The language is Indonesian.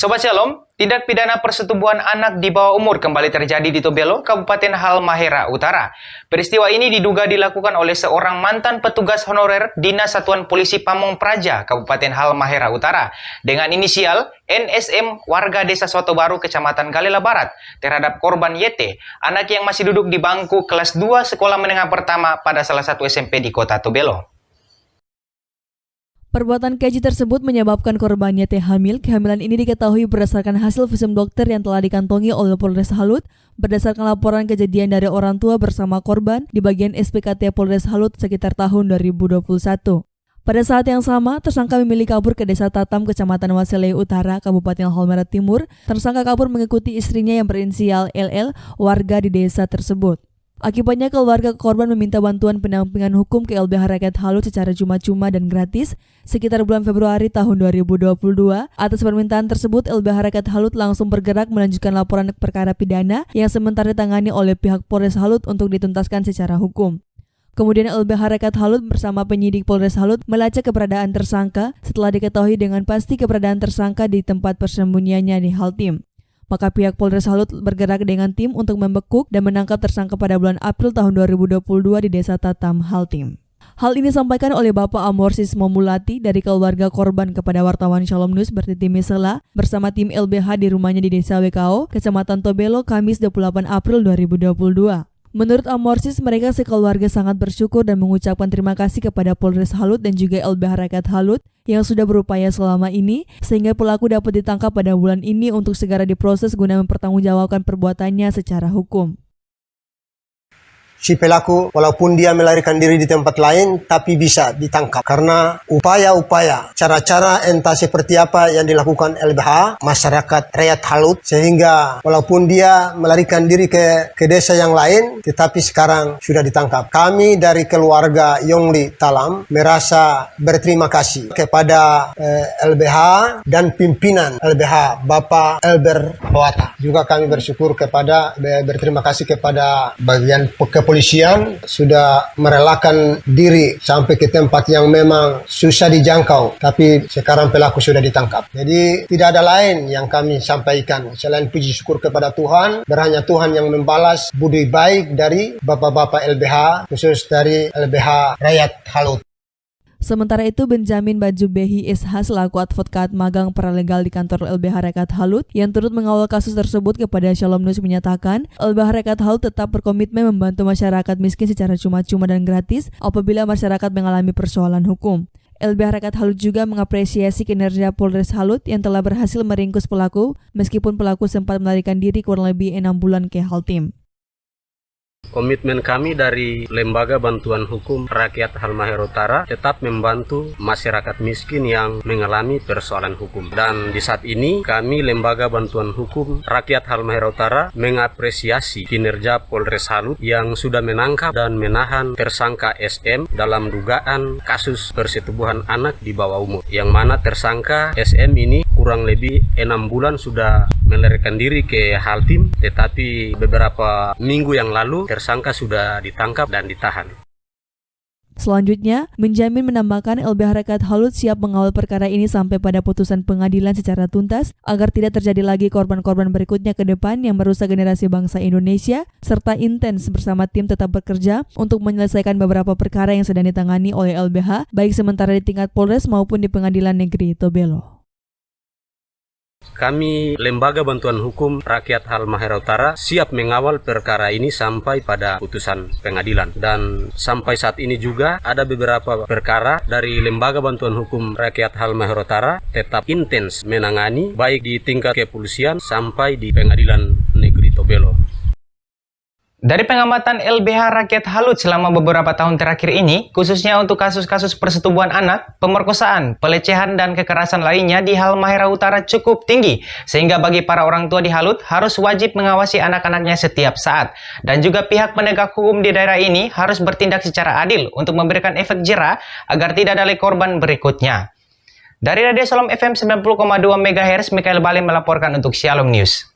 Sobat Shalom, tindak pidana persetubuhan anak di bawah umur kembali terjadi di Tobelo, Kabupaten Halmahera Utara. Peristiwa ini diduga dilakukan oleh seorang mantan petugas honorer Dinas Satuan Polisi Pamong Praja, Kabupaten Halmahera Utara, dengan inisial NSM warga Desa Soto Baru, Kecamatan Galela Barat, terhadap korban YT, anak yang masih duduk di bangku kelas 2 sekolah menengah pertama pada salah satu SMP di kota Tobelo. Perbuatan keji tersebut menyebabkan korban YT hamil. Kehamilan ini diketahui berdasarkan hasil visum dokter yang telah dikantongi oleh Polres Halut berdasarkan laporan kejadian dari orang tua bersama korban di bagian SPKT Polres Halut sekitar tahun 2021. Pada saat yang sama, tersangka memilih kabur ke Desa Tatam, Kecamatan Waselei Utara, Kabupaten Halmahera Timur. Tersangka kabur mengikuti istrinya yang berinisial LL, warga di desa tersebut. Akibatnya keluarga korban meminta bantuan pendampingan hukum ke LBH Rakyat Halut secara cuma-cuma dan gratis sekitar bulan Februari tahun 2022. Atas permintaan tersebut, LBH Rakyat Halut langsung bergerak melanjutkan laporan perkara pidana yang sementara ditangani oleh pihak Polres Halut untuk dituntaskan secara hukum. Kemudian LBH Rakyat Halut bersama penyidik Polres Halut melacak keberadaan tersangka setelah diketahui dengan pasti keberadaan tersangka di tempat persembunyiannya di Haltim. Maka pihak Polres Halut bergerak dengan tim untuk membekuk dan menangkap tersangka pada bulan April tahun 2022 di Desa Tatam, Haltim. Hal ini disampaikan oleh Bapak Amorsis Momulati dari keluarga korban kepada wartawan Shalom News Bertiti Misela bersama tim LBH di rumahnya di Desa WKO, Kecamatan Tobelo, Kamis 28 April 2022. Menurut Amorsis, mereka sekeluarga sangat bersyukur dan mengucapkan terima kasih kepada Polres Halut dan juga LBH Rakyat Halut yang sudah berupaya selama ini sehingga pelaku dapat ditangkap pada bulan ini untuk segera diproses guna mempertanggungjawabkan perbuatannya secara hukum. Si pelaku walaupun dia melarikan diri di tempat lain tapi bisa ditangkap karena upaya-upaya cara-cara entah seperti apa yang dilakukan LBH masyarakat rakyat Halut sehingga walaupun dia melarikan diri ke desa yang lain tetapi sekarang sudah ditangkap. Kami dari keluarga Yongli Talam merasa berterima kasih kepada LBH dan pimpinan LBH Bapak Elber Hawata. Juga kami berterima kasih kepada bagian kepolisian sudah merelakan diri sampai ke tempat yang memang susah dijangkau, tapi sekarang pelaku sudah ditangkap. Jadi tidak ada lain yang kami sampaikan selain puji syukur kepada Tuhan. Berhanya Tuhan yang membalas budi baik dari bapak-bapak LBH, khusus dari LBH Rakyat Halut. Sementara itu, Benjamin Bajubehi SH selaku advokat magang paralegal di kantor LBH Rakyat Halut yang turut mengawal kasus tersebut kepada Shalom News menyatakan, LBH Rakyat Halut tetap berkomitmen membantu masyarakat miskin secara cuma-cuma dan gratis apabila masyarakat mengalami persoalan hukum. LBH Rakyat Halut juga mengapresiasi kinerja Polres Halut yang telah berhasil meringkus pelaku meskipun pelaku sempat melarikan diri kurang lebih 6 bulan ke Haltim. Komitmen kami dari Lembaga Bantuan Hukum Rakyat Halmahera Utara tetap membantu masyarakat miskin yang mengalami persoalan hukum. Dan di saat ini kami Lembaga Bantuan Hukum Rakyat Halmahera Utara mengapresiasi kinerja Polres Halut yang sudah menangkap dan menahan tersangka SM dalam dugaan kasus persetubuhan anak di bawah umur. Yang mana tersangka SM ini kurang lebih 6 bulan sudah melarikan diri ke Haltim, tetapi beberapa minggu yang lalu tersangka sudah ditangkap dan ditahan. Selanjutnya, Benjamin menambahkan LBH Rakyat Halut siap mengawal perkara ini sampai pada putusan pengadilan secara tuntas agar tidak terjadi lagi korban-korban berikutnya ke depan yang merusak generasi bangsa Indonesia, serta intens bersama tim tetap bekerja untuk menyelesaikan beberapa perkara yang sedang ditangani oleh LBH, baik sementara di tingkat Polres maupun di Pengadilan Negeri Tobelo. Kami Lembaga Bantuan Hukum Rakyat Halmahera Utara siap mengawal perkara ini sampai pada putusan pengadilan. Dan sampai saat ini juga ada beberapa perkara dari Lembaga Bantuan Hukum Rakyat Halmahera Utara tetap intens menangani baik di tingkat kepolisian sampai di Pengadilan Negeri Tobelo. Dari pengamatan LBH Rakyat Halut selama beberapa tahun terakhir ini, khususnya untuk kasus-kasus persetubuhan anak, pemerkosaan, pelecehan, dan kekerasan lainnya di Halmahera Utara cukup tinggi, sehingga bagi para orang tua di Halut harus wajib mengawasi anak-anaknya setiap saat. Dan juga pihak penegak hukum di daerah ini harus bertindak secara adil untuk memberikan efek jera agar tidak ada korban berikutnya. Dari Radio Shalom FM 90,2 MHz, Mikael Bali melaporkan untuk Shalom News.